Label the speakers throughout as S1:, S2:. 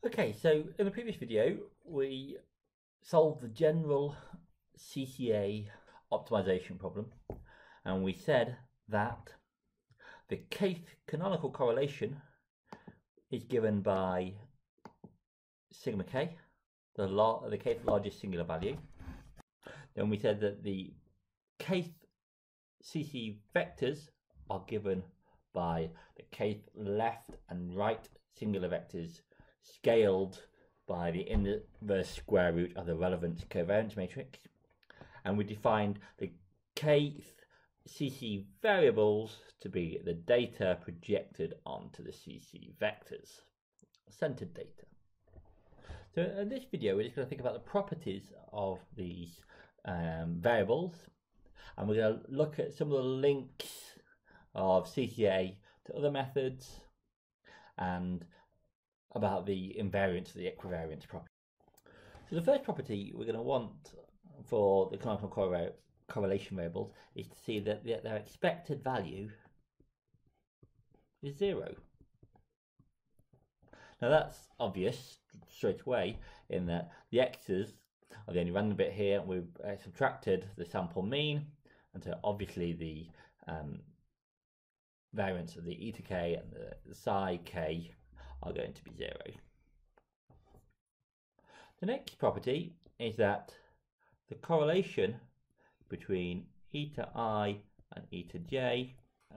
S1: Okay, so in the previous video, we solved the general CCA optimization problem, and we said that the kth canonical correlation is given by sigma k, the kth largest singular value. Then we said that the kth CC vectors are given by the kth left and right singular vectors scaled by the inverse square root of the relevant covariance matrix. And we defined the kth CC variables to be the data projected onto the CC vectors, centered data. So in this video, we're just going to think about the properties of these variables, and we're going to look at some of the links of CCA to other methods and about the invariance of the equivariance property. So the first property we're going to want for the canonical correlation variables is to see that their expected value is 0. Now that's obvious straight away in that the x's are the only random bit here. We've subtracted the sample mean, and so obviously the variance of the eta k and the psi k are going to be 0. The next property is that the correlation between eta I and eta j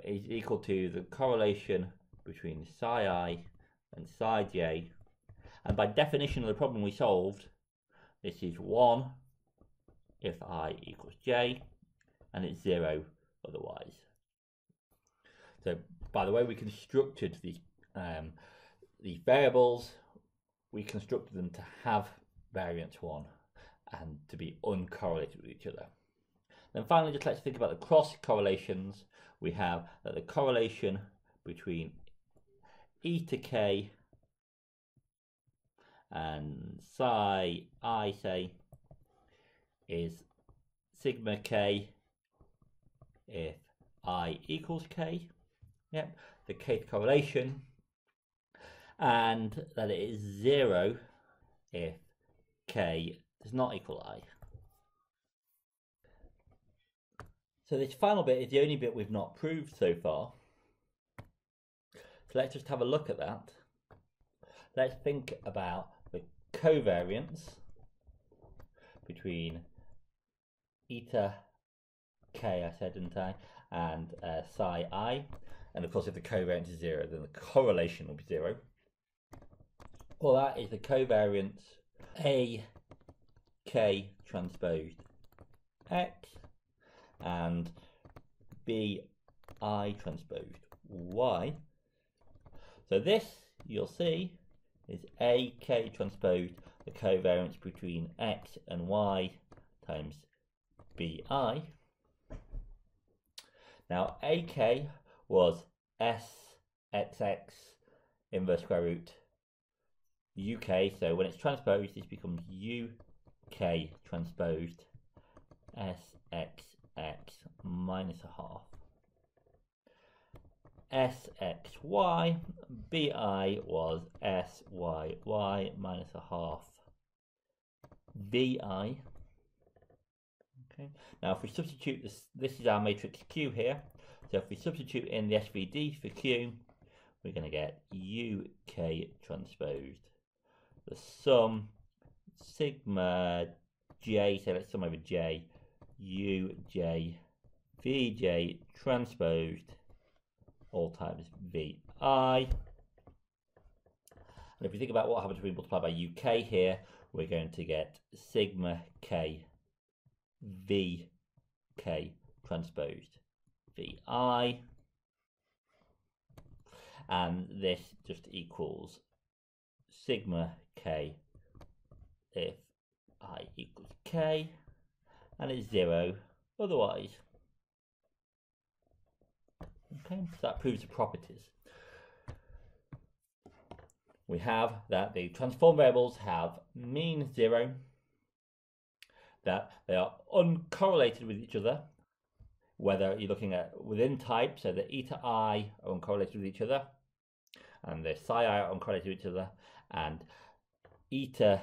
S1: is equal to the correlation between psi I and psi j, and by definition of the problem we solved, this is 1 if I equals j, and it's 0 otherwise. So by the way we constructed these variables, we constructed them to have variance 1 and to be uncorrelated with each other. Then finally, just let's think about the cross correlations. We have that the correlation between eta k and psi I, say, is sigma k if I equals k. Yep, the kth correlation, and that it is 0 if k does not equal I. So this final bit is the only bit we've not proved so far. So let's just have a look at that. Let's think about the covariance between eta k, I said, didn't I, and psi I. And of course, if the covariance is 0, then the correlation will be 0. Well, that is the covariance A k transposed x and B I transposed y. So this, you'll see, is A k transposed the covariance between x and y times B I. Now AK was SXX inverse square root UK, so when it's transposed, this becomes UK transposed SXX minus a half. SXY, BI was SYY minus a half VI. Okay. Now if we substitute this is our matrix Q here, so if we substitute in the SVD for Q, we're going to get UK transposed the sum sigma j, so let's sum over j, uj vj transposed all times vi. And if we think about what happens when we multiply by UK here, we're going to get sigma k vk transposed vi, and this just equals sigma k if I equals k, and it's 0 otherwise. Okay, so that proves the properties. We have that the transform variables have mean 0, that they are uncorrelated with each other, whether you're looking at within type, so the eta I are uncorrelated with each other, and the psi I are uncorrelated with each other, and eta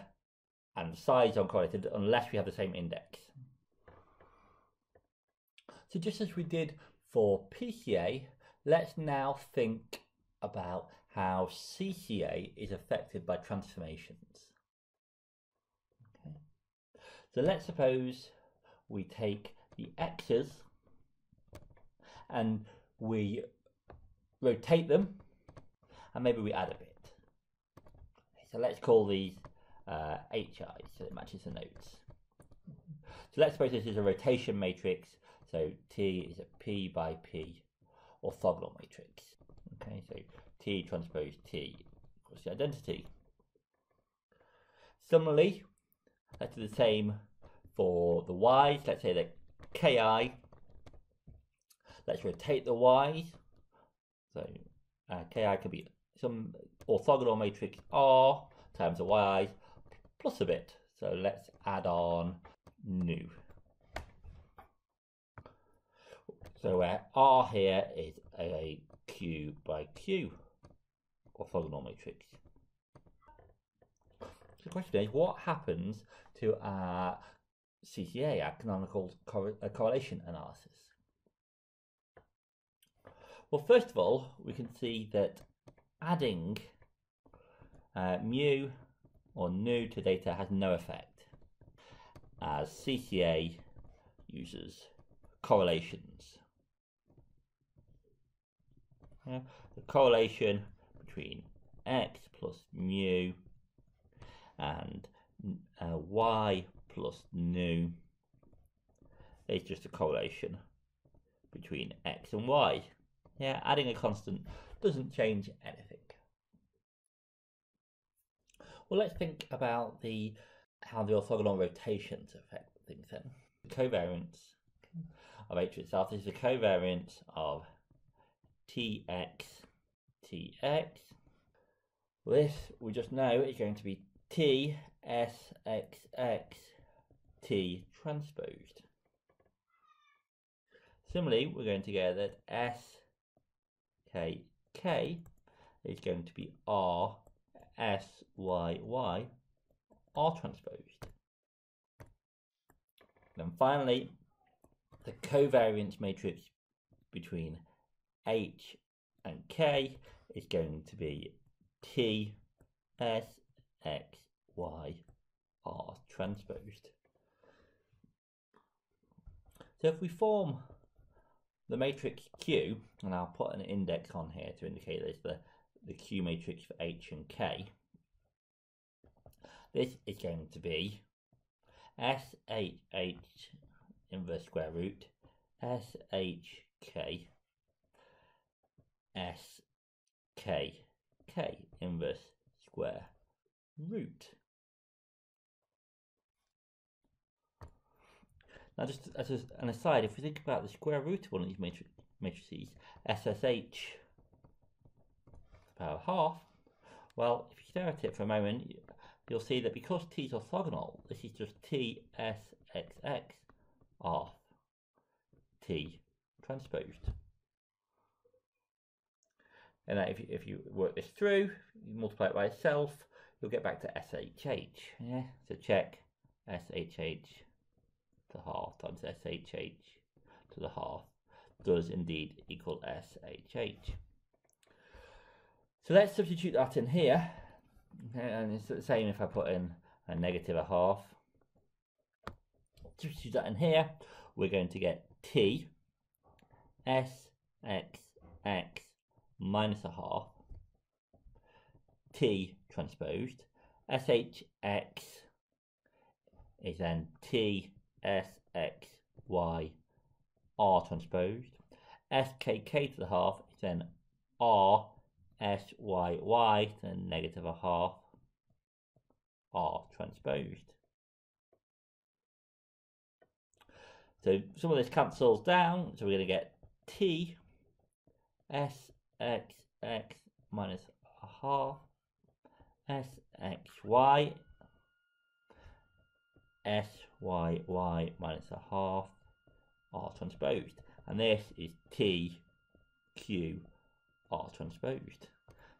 S1: and size aren't correlated unless we have the same index. So just as we did for PCA, let's now think about how CCA is affected by transformations. Okay. So let's suppose we take the x's and we rotate them, and maybe we add a bit. So let's call these HI, so it matches the notes. So let's suppose this is a rotation matrix, so T is a P by P orthogonal matrix. Okay, so T transpose T equals the identity. Similarly, let's do the same for the Y's. Let's say that KI, let's rotate the Y's. So KI can be some orthogonal matrix R times the Yi's plus a bit. So let's add on nu. So where R here is a Q by Q orthogonal matrix. So the question is, what happens to our CCA, our canonical correlation analysis? Well, first of all, we can see that adding mu or nu to data has no effect, as CCA uses correlations. Yeah, the correlation between x plus mu and y plus nu is just a correlation between x and y. Yeah, adding a constant doesn't change anything. Well, let's think about how the orthogonal rotations affect things then. The covariance of H itself is the covariance of Tx. This we just know is going to be T SXX T transposed. Similarly, we're going to get that SKK is going to be R SYY R transposed. Then finally, the covariance matrix between H and K is going to be T S X Y R transposed. So if we form the matrix Q, and I'll put an index on here to indicate this, the Q matrix for H and K, this is going to be SHH inverse square root SHK SKK inverse square root. Now, just as an aside, if we think about the square root of one of these matrices, SSH power half, well, if you stare at it for a moment, you'll see that because T is orthogonal, this is just TSXX half T transposed. And that if you work this through, you multiply it by itself, you'll get back to SHH. Yeah, so check SHH to the half times SHH to the half does indeed equal SHH. So let's substitute that in here, and it's the same if I put in a negative a half. Substitute that in here, we're going to get T SXX minus a half T transposed. SHX is then T SXY R transposed. SKK to the half is then R SYY to the negative a half R transposed. So some of this cancels down, so we're going to get T SXX minus a half SXY SYY minus a half R transposed, and this is T Q R transposed.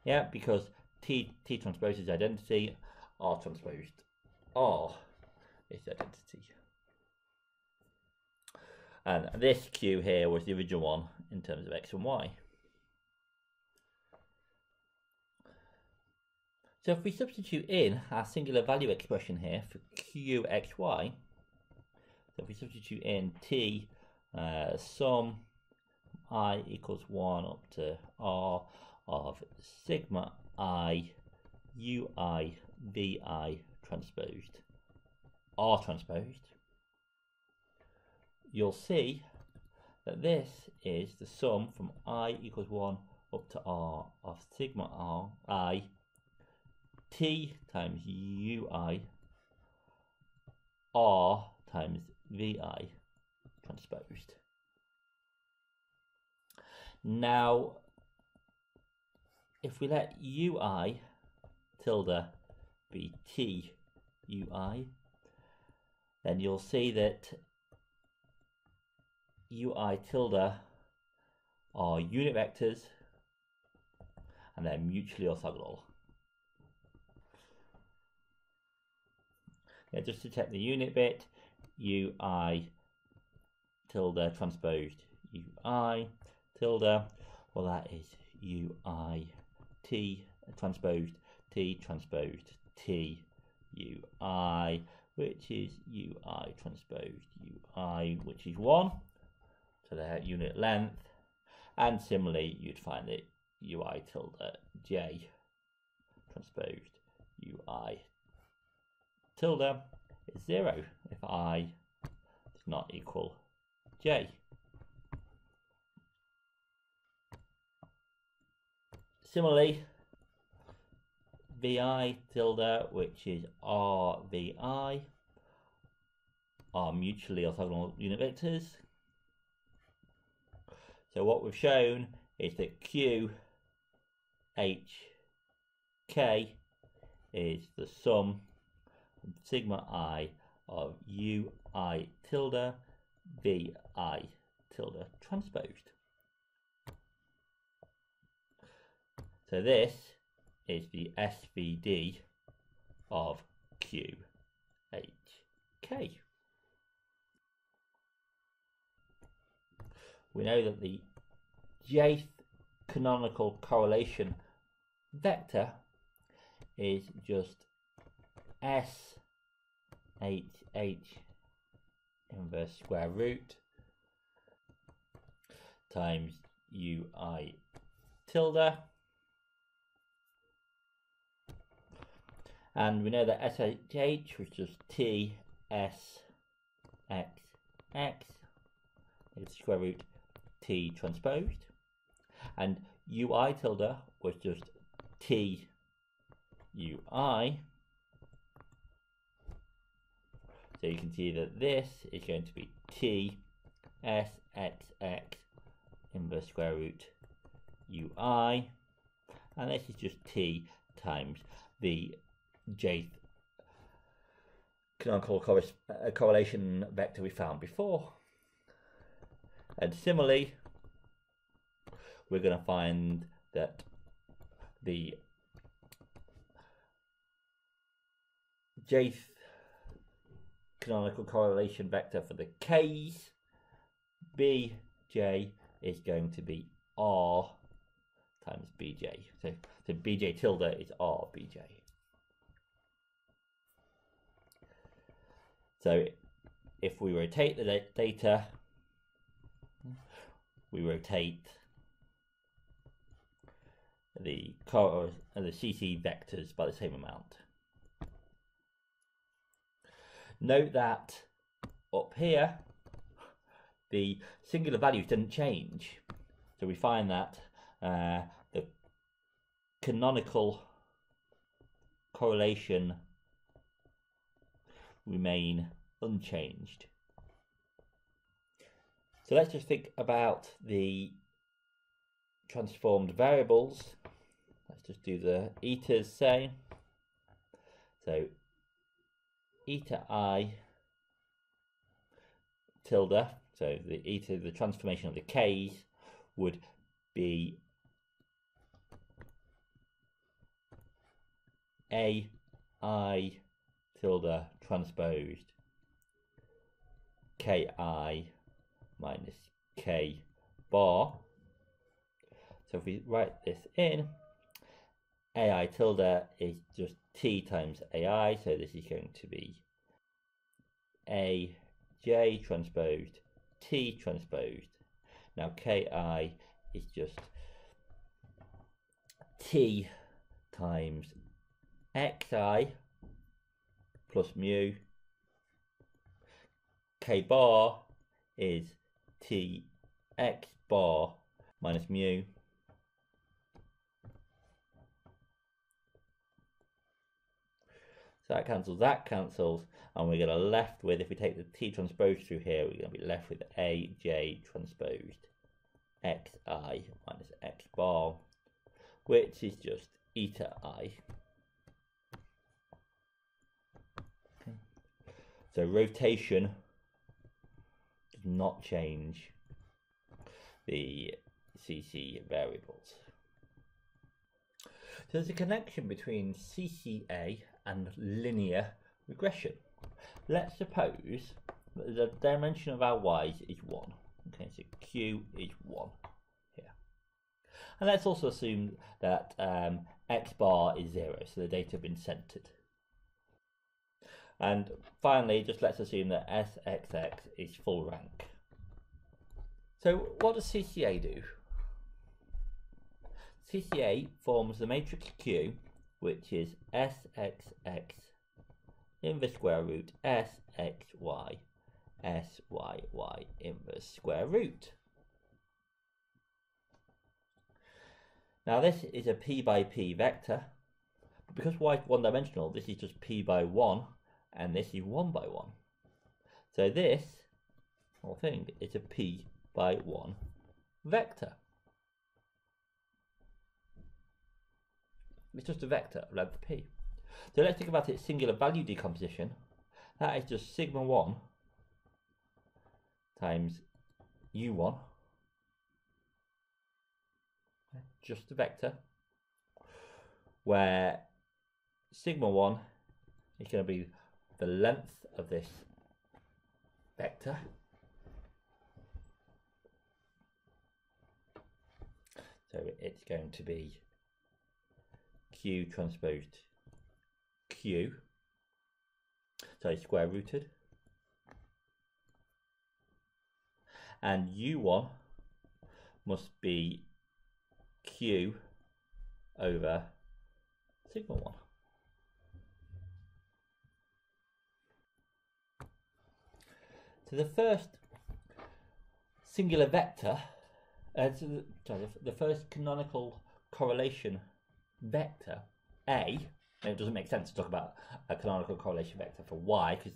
S1: Yeah, because T transpose is identity, R transposed R is identity. And this Q here was the original one in terms of X and Y. So if we substitute in our singular value expression here for QXY, so if we substitute in T sum I equals 1 up to R of sigma I UI VI transposed R transposed, you'll see that this is the sum from I equals 1 up to R of sigma R I T times UI R times VI transposed. Now, if we let UI tilde be T UI, then you'll see that UI tilde are unit vectors and they're mutually orthogonal. Now, just to check the unit bit, UI tilde transposed UI tilde, well, that is UI T transposed T transposed T UI, which is UI transposed UI, which is 1, so they're unit length. And similarly, you'd find that UI tilde J transposed UI tilde is 0 if I does not equal J. Similarly, VI tilde, which is RVI, are mutually orthogonal unit vectors. So what we've shown is that QHK is the sum from sigma I of UI tilde VI tilde transposed. So this is the SVD of QHK. We know that the jth canonical correlation vector is just SHH inverse square root times UI tilde. And we know that SHH was just T S X X square root T transposed, and UI tilde was just T UI. So you can see that this is going to be T S X X inverse square root UI, and this is just T times the jth canonical correlation vector we found before. And similarly, we're going to find that the jth canonical correlation vector for the k's bj is going to be R times bj. So bj tilde is R bj. So if we rotate the data, we rotate the CC vectors by the same amount. Note that up here, the singular values didn't change. So we find that the canonical correlation remain unchanged. So let's just think about the transformed variables. Let's just do the etas, say. So eta I tilde, so the eta, the transformation of the k's, would be AI tilde transposed ki minus k bar. So if we write this in, AI tilde is just t times AI, so this is going to be aj transposed t transposed. Now ki is just t times xi plus mu. K bar is t x bar minus mu. So that cancels, and we're going to left with, if we take the t transpose through here, we're going to be left with aj transposed xi minus x bar, which is just eta I. Okay. So rotation does not change the CC variables. So there's a connection between CCA and linear regression. Let's suppose that the dimension of our y's is 1. Okay, so q is 1 here. And let's also assume that x bar is 0, so the data have been centered. And finally, just let's assume that SXX is full rank. So what does CCA do? CCA forms the matrix Q, which is SXX inverse square root SXY SYY inverse square root. Now this is a p by p vector, but because y is one dimensional, this is just p by 1, and this is 1 by 1. So this whole thing is a p by 1 vector. It's just a vector of length p. So let's think about its singular value decomposition. That is just sigma 1 times u1, just a vector, where sigma 1 is going to be the length of this vector, so it's going to be q transposed q, so square rooted, and u1 must be q over sigma 1. So the first singular vector, the first canonical correlation vector, A, and it doesn't make sense to talk about a canonical correlation vector for y because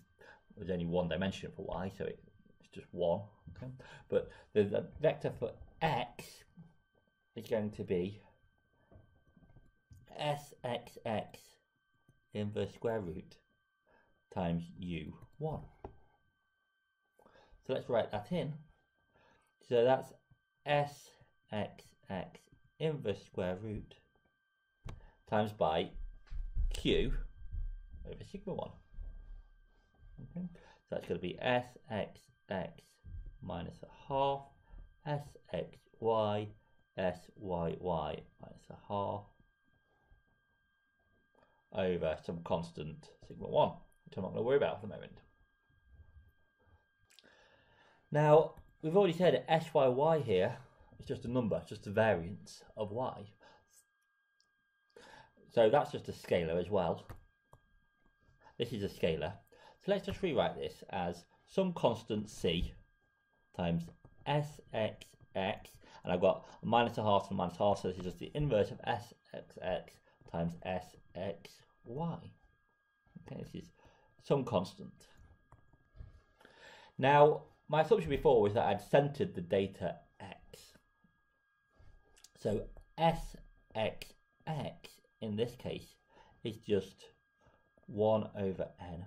S1: there's only one dimension for y, so it's just 1. Okay? But the vector for x is going to be SXX inverse square root times u1. So let's write that in. So that's SXX inverse square root times by q over sigma 1. Okay. So that's going to be SXX minus a half SXY SYY minus a half over some constant sigma 1, which I'm not going to worry about at the moment. Now, we've already said SYY here is just a number, just a variance of y. So that's just a scalar as well. This is a scalar. So let's just rewrite this as some constant c times SXX, and I've got a minus a half and a minus half, so this is just the inverse of SXX times SXY. Okay, this is some constant. Now, my assumption before was that I'd centered the data x. So SXX in this case is just 1 over n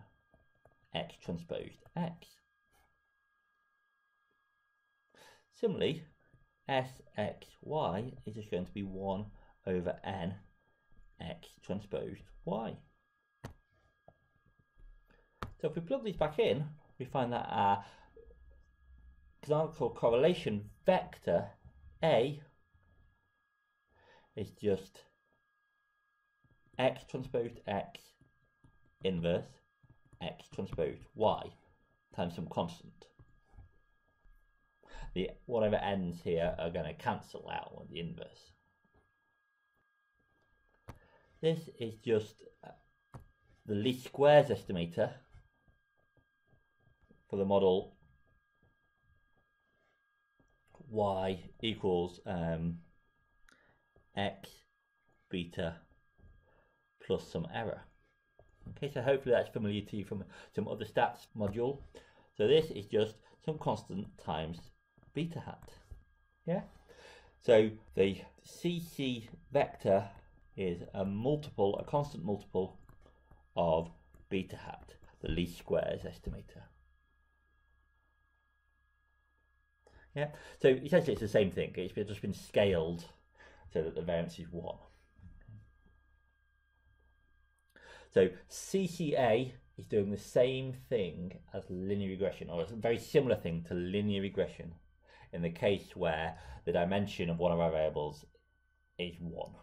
S1: x transposed x. Similarly, SXY is just going to be 1 over n x transposed y. So if we plug these back in, we find that our canonical correlation vector A is just x transposed x inverse x transposed y times some constant. The whatever ends here are going to cancel out with the inverse. This is just the least squares estimator for the model y equals x beta plus some error. Okay, so hopefully that's familiar to you from some other stats module. So this is just some constant times beta hat. Yeah. So the CC vector is a constant multiple of beta hat, the least squares estimator. Yeah. So essentially it's the same thing. It's just been scaled so that the variance is 1. So CCA is doing the same thing as linear regression, or a very similar thing to linear regression, in the case where the dimension of one of our variables is 1.